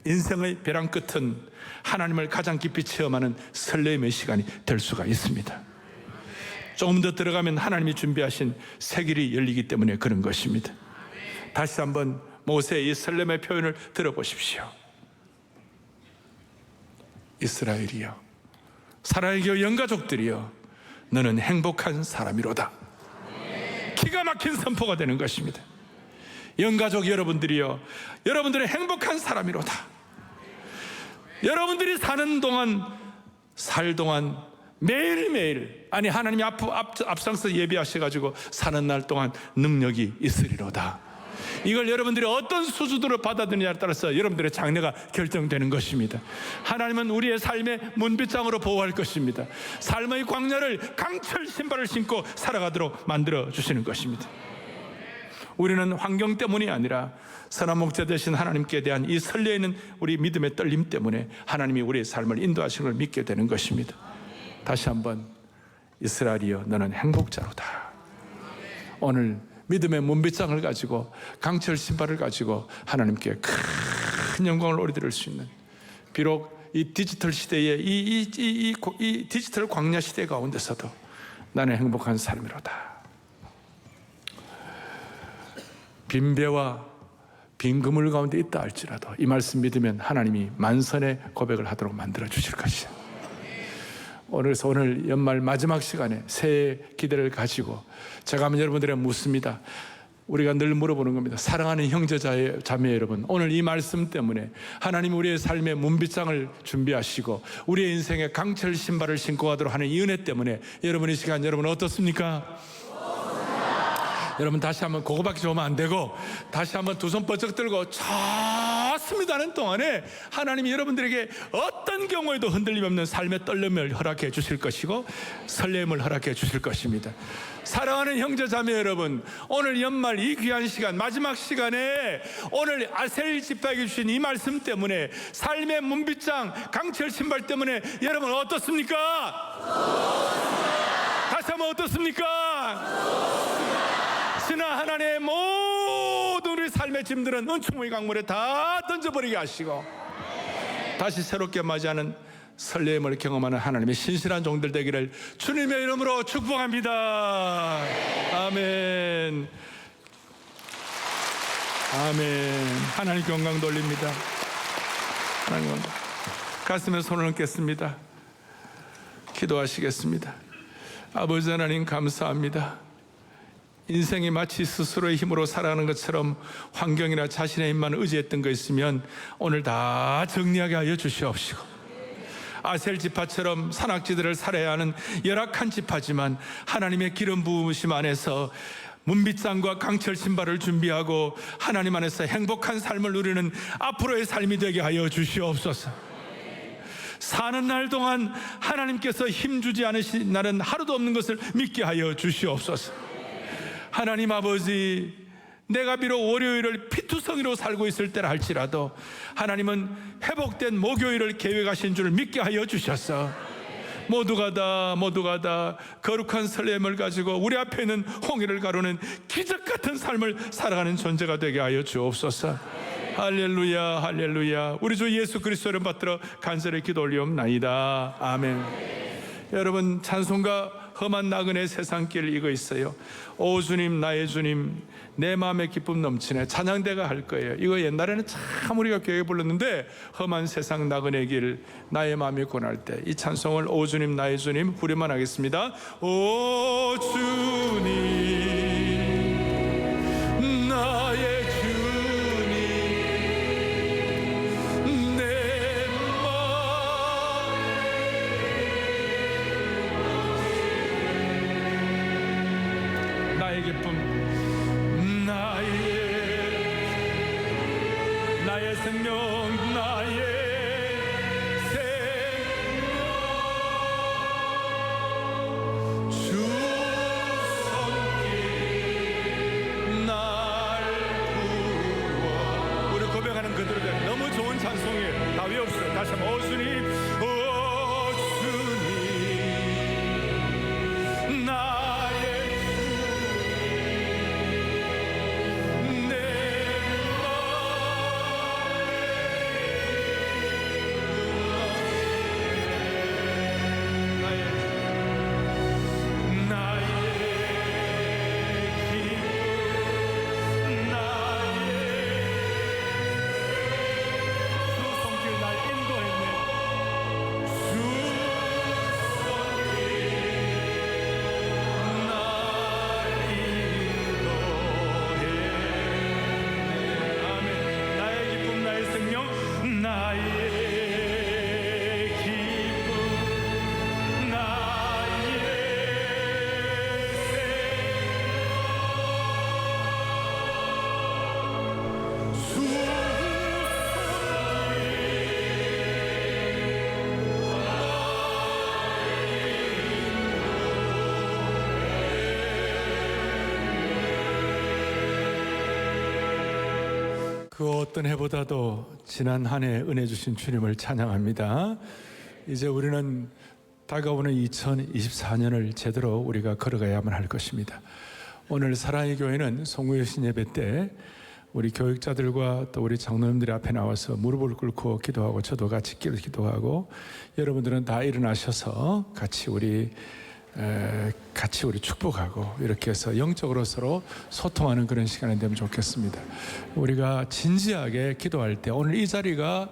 인생의 벼랑 끝은 하나님을 가장 깊이 체험하는 설렘의 시간이 될 수가 있습니다. 조금 더 들어가면 하나님이 준비하신 새 길이 열리기 때문에 그런 것입니다. 다시 한번 모세의 이 설렘의 표현을 들어보십시오. 이스라엘이여, 사랑의 교회 영가족들이여, 너는 행복한 사람이로다. 기가 막힌 선포가 되는 것입니다. 영가족 여러분들이여, 여러분들은 행복한 사람이로다. 여러분들이 사는 동안, 살 동안 매일매일, 아니 하나님이 앞장서 예비하셔가지고 사는 날 동안 능력이 있으리로다. 이걸 여러분들이 어떤 수준으로 받아들이냐에 따라서 여러분들의 장래가 결정되는 것입니다. 하나님은 우리의 삶의 문빗장으로 보호할 것입니다. 삶의 광야를 강철 신발을 신고 살아가도록 만들어 주시는 것입니다. 우리는 환경 때문이 아니라 선한 목자 되신 하나님께 대한 이 설레이는 우리 믿음의 떨림 때문에 하나님이 우리의 삶을 인도하시는 걸 믿게 되는 것입니다. 다시 한번, 이스라엘이여, 너는 행복자로다. 오늘 믿음의 문빗장을 가지고, 강철 신발을 가지고 하나님께 큰 영광을 올려드릴 수 있는, 비록 이 디지털 시대의 이 디지털 광야 시대 가운데서도 나는 행복한 삶이로다. 빈배와 빈 그물 가운데 있다 할지라도 이 말씀 믿으면 하나님이 만선의 고백을 하도록 만들어 주실 것이다. 오늘 연말 마지막 시간에 새해 기대를 가지고 제가 한번 여러분들에게 묻습니다. 우리가 늘 물어보는 겁니다. 사랑하는 형제 자매 여러분, 오늘 이 말씀 때문에 하나님 우리의 삶의 문빗장을 준비하시고 우리의 인생의 강철 신발을 신고 가도록 하는 이 은혜 때문에 여러분, 이 시간 여러분 어떻습니까? 여러분 다시 한번 그거밖에 좋으면 안 되고 다시 한번 두 손 번쩍 들고 좋습니다는 동안에 하나님이 여러분들에게 어떤 경우에도 흔들림 없는 삶의 떨림을 허락해 주실 것이고 설렘을 허락해 주실 것입니다. 사랑하는 형제 자매 여러분, 오늘 연말 이 귀한 시간, 마지막 시간에 오늘 아셀 집회에 주신 이 말씀 때문에 삶의 문빗장 강철 신발 때문에 여러분 어떻습니까? 다시 한번 어떻습니까? 신하 하나님의 모든 우리 삶의 짐들은 은총의 강물에 다 던져버리게 하시고 다시 새롭게 맞이하는 설렘을 경험하는 하나님의 신실한 종들 되기를 주님의 이름으로 축복합니다. 아멘. 아멘. 하나님께 영광 돌립니다. 하나님 가슴에 손을 얹겠습니다. 기도하시겠습니다. 아버지 하나님 감사합니다. 인생이 마치 스스로의 힘으로 살아가는 것처럼 환경이나 자신의 힘만 의지했던 거 있으면 오늘 다 정리하게 하여 주시옵시고, 아셀 지파처럼 산악지들을 살아야 하는 열악한 지파지만 하나님의 기름 부으심 안에서 문빗장과 강철 신발을 준비하고 하나님 안에서 행복한 삶을 누리는 앞으로의 삶이 되게 하여 주시옵소서. 사는 날 동안 하나님께서 힘주지 않으신 날은 하루도 없는 것을 믿게 하여 주시옵소서. 하나님 아버지, 내가 비록 월요일을 피투성이로 살고 있을 때라 할지라도 하나님은 회복된 목요일을 계획하신 줄 믿게 하여 주셔서 모두가 다 거룩한 설렘을 가지고 우리 앞에 있는 홍해를 가르는 기적 같은 삶을 살아가는 존재가 되게 하여 주옵소서. 할렐루야, 할렐루야. 우리 주 예수 그리스도를 받들어 간절히 기도 올리옵나이다. 아멘. 여러분, 찬송가 험한 나그네 세상길 이거 있어요. 오 주님, 나의 주님, 내 마음에 기쁨 넘치네. 찬양대가 할 거예요. 이거 옛날에는 참 우리가 교회에 불렀는데, 험한 세상 나그네 길 나의 마음이 고날 때 이 찬송을 오 주님, 나의 주님 후렴만 하겠습니다. 오 주님, 나의 나의 생명, 나의 생명, 주 손길 나의 찬송해 다 외웁시다. 다시 한번 오 주님, 오 주님 나의 주, 내 그 어떤 해보다도 지난 한 해 은혜 주신 주님을 찬양합니다. 이제 우리는 다가오는 2024년을 제대로 우리가 걸어가야만 할 것입니다. 오늘 사랑의 교회는 송구여신 예배 때 우리 교육자들과 또 우리 장로님들이 앞에 나와서 무릎을 꿇고 기도하고 저도 같이 기도하고 여러분들은 다 일어나셔서 같이 우리 축복하고 이렇게 해서 영적으로 서로 소통하는 그런 시간이 되면 좋겠습니다. 우리가 진지하게 기도할 때 오늘 이 자리가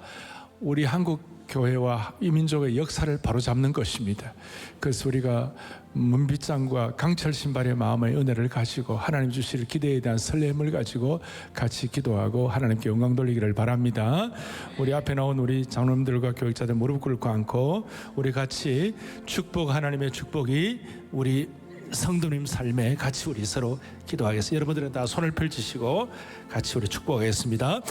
우리 한국 교회와 이 민족의 역사를 바로잡는 것입니다. 그래서 우리가 문빗장과 강철 신발의 마음의 은혜를 가지고 하나님 주실 기대에 대한 설렘을 가지고 같이 기도하고 하나님께 영광 돌리기를 바랍니다. 우리 앞에 나온 우리 장로님들과 교육자들 무릎 꿇고 앉고 우리 같이 축복, 하나님의 축복이 우리 성도님 삶에 같이 우리 서로 기도하겠습니다. 여러분들은 다 손을 펼치시고 같이 우리 축복하겠습니다.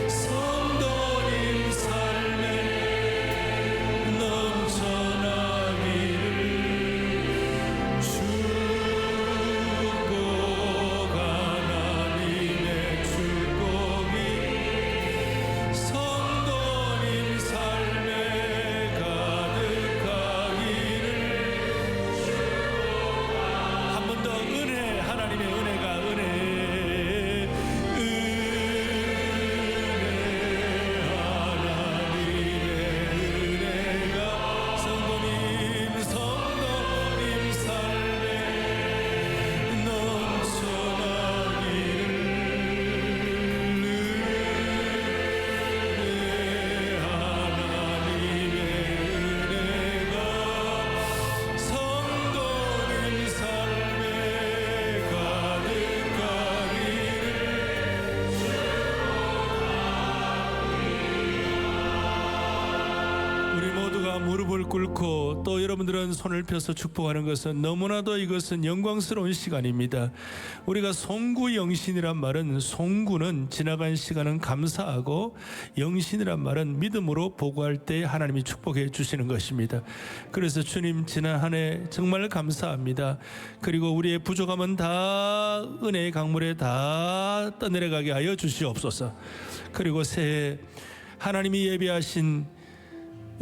성도님 삶에 넘쳐나기를 축복, 하나님의 축복이 성도님 삶에 가득하기를. 한 번 더 은혜, 하나님의 은혜가 무릎을 꿇고 또 여러분들은 손을 펴서 축복하는 것은 너무나도 이것은 영광스러운 시간입니다. 우리가 송구 영신이란 말은, 송구는 지나간 시간은 감사하고 영신이란 말은 믿음으로 보고할 때 하나님이 축복해 주시는 것입니다. 그래서 주님 지난 한 해 정말 감사합니다. 그리고 우리의 부족함은 다 은혜의 강물에 다 떠내려가게 하여 주시옵소서. 그리고 새해 하나님이 예비하신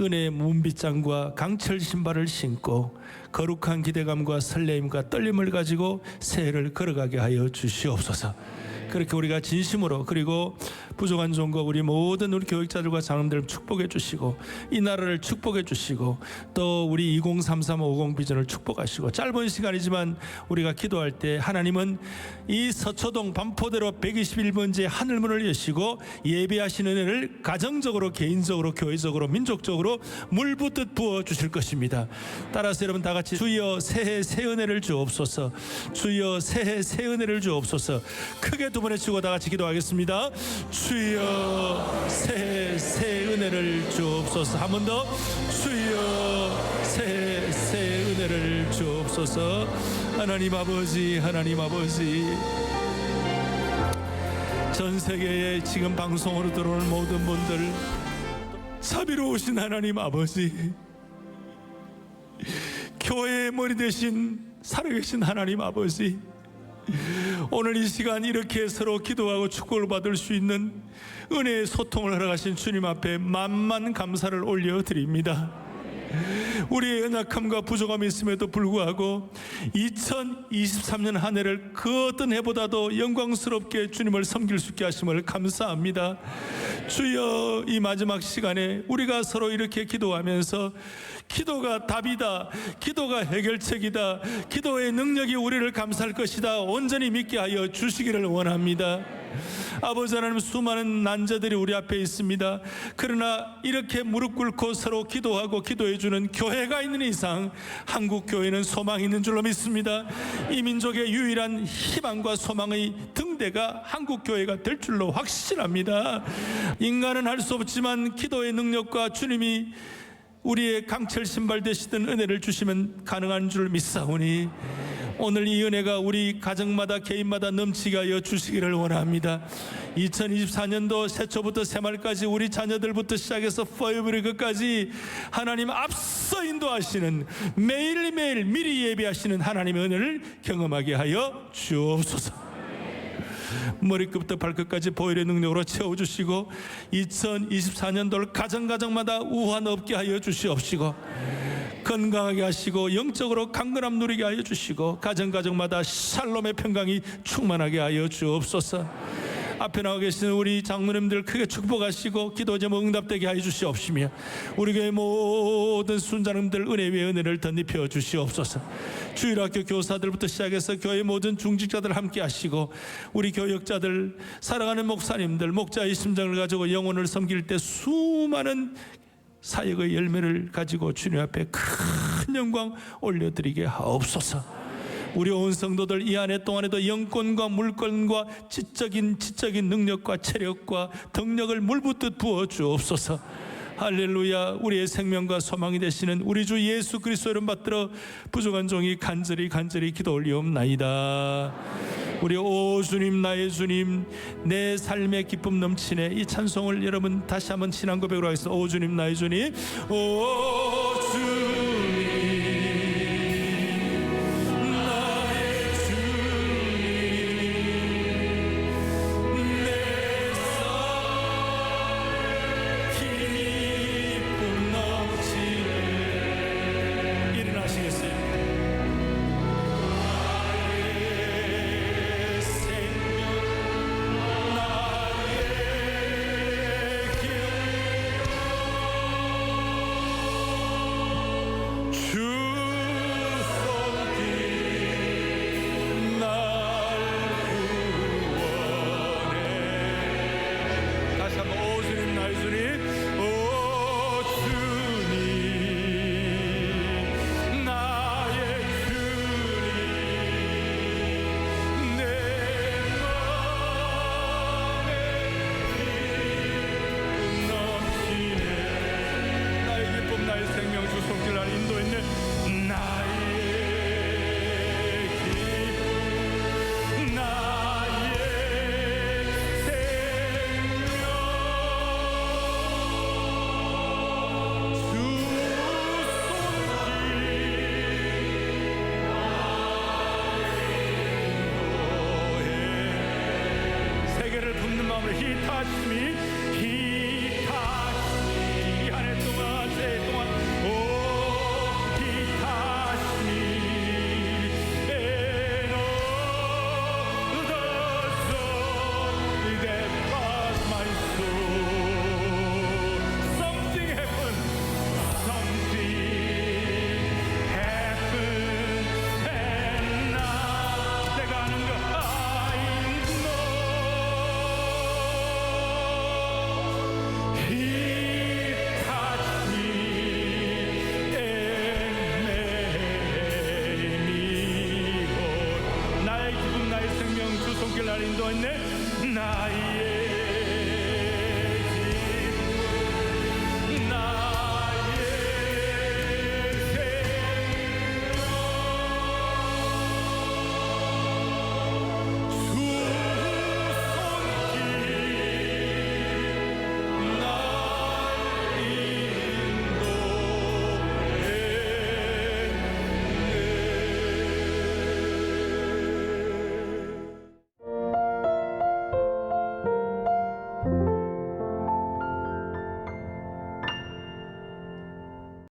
은혜의 문빗장과 강철 신발을 신고 거룩한 기대감과 설레임과 떨림을 가지고 새해를 걸어가게 하여 주시옵소서. 그렇게 우리가 진심으로, 그리고 부족한 종과 우리 모든 우리 교육자들과 장로님들 축복해 주시고 이 나라를 축복해 주시고 또 우리 2033-50 비전을 축복하시고, 짧은 시간이지만 우리가 기도할 때 하나님은 이 서초동 반포대로 121번째 하늘문을 여시고 예배하시는 은혜를 가정적으로, 개인적으로, 교회적으로, 민족적으로 물 붓듯 부어 주실 것입니다. 따라서 여러분 다 같이 주여 새해 새 은혜를 주옵소서, 주여 새해 새 은혜를 주옵소서. 크게 두 번 외치고 다 같이 기도하겠습니다. 주여 새해 새 은혜를 주옵소서. 한 번 더. 주여 새해 새 은혜를 주옵소서. 하나님 아버지, 하나님 아버지, 전 세계에 지금 방송으로 들어오는 모든 분들, 자비로우신 하나님 아버지, 교회 우리의 머리 대신 살아계신 하나님 아버지, 오늘 이 시간 이렇게 서로 기도하고 축복을 받을 수 있는 은혜의 소통을 허락하신 주님 앞에 만만 감사를 올려드립니다. 우리의 연약함과 부족함이 있음에도 불구하고 2023년 한 해를 그 어떤 해보다도 영광스럽게 주님을 섬길 수 있게 하심을 감사합니다. 주여, 이 마지막 시간에 우리가 서로 이렇게 기도하면서 기도가 답이다, 기도가 해결책이다, 기도의 능력이 우리를 감쌀 것이다 온전히 믿게 하여 주시기를 원합니다. 아버지 하나님, 수많은 난자들이 우리 앞에 있습니다. 그러나 이렇게 무릎 꿇고 서로 기도하고 기도해 주는 교회가 있는 이상 한국 교회는 소망이 있는 줄로 믿습니다. 이 민족의 유일한 희망과 소망의 등대가 한국 교회가 될 줄로 확신합니다. 인간은 할 수 없지만 기도의 능력과 주님이 우리의 강철 신발 되시던 은혜를 주시면 가능한 줄 믿사오니 오늘 이 은혜가 우리 가정마다 개인마다 넘치게 하여 주시기를 원합니다. 2024년도 새초부터 새말까지 우리 자녀들부터 시작해서 포에버리 끝까지 하나님 앞서 인도하시는, 매일매일 미리 예배하시는 하나님의 은혜를 경험하게 하여 주옵소서. 머리끝부터 발끝까지 보혈의 능력으로 채워주시고 2024년도를 가정마다 우환 없게 하여 주시옵시고 건강하게 하시고 영적으로 강건함 누리게 하여 주시고 가정마다 샬롬의 평강이 충만하게 하여 주옵소서. 앞에 나와 계시는 우리 장로님들 크게 축복하시고 기도 제목 응답되게 하여 주시옵시며 우리 교회 모든 순자님들 은혜 위에 은혜를 덧입혀 주시옵소서. 주일학교 교사들부터 시작해서 교회 모든 중직자들 함께 하시고 우리 교역자들, 사랑하는 목사님들, 목자의 심정을 가지고 영혼을 섬길 때 수많은 사역의 열매를 가지고 주님 앞에 큰 영광 올려드리게 하옵소서. 우리 온 성도들 이 한 해 동안에도 영권과 물권과 지적인 능력과 체력과 덕력을 물붓듯 부어 주옵소서. 할렐루야. 우리의 생명과 소망이 되시는 우리 주 예수 그리스도 이름 받들어 부족한 종이 간절히 기도 올리옵나이다. 우리 오 주님, 나의 주님, 내 삶의 기쁨 넘치네. 이 찬송을 여러분 다시 한번 신앙 고백으로 하겠습니다. 오 주님, 나의 주님, 오 주님, 나의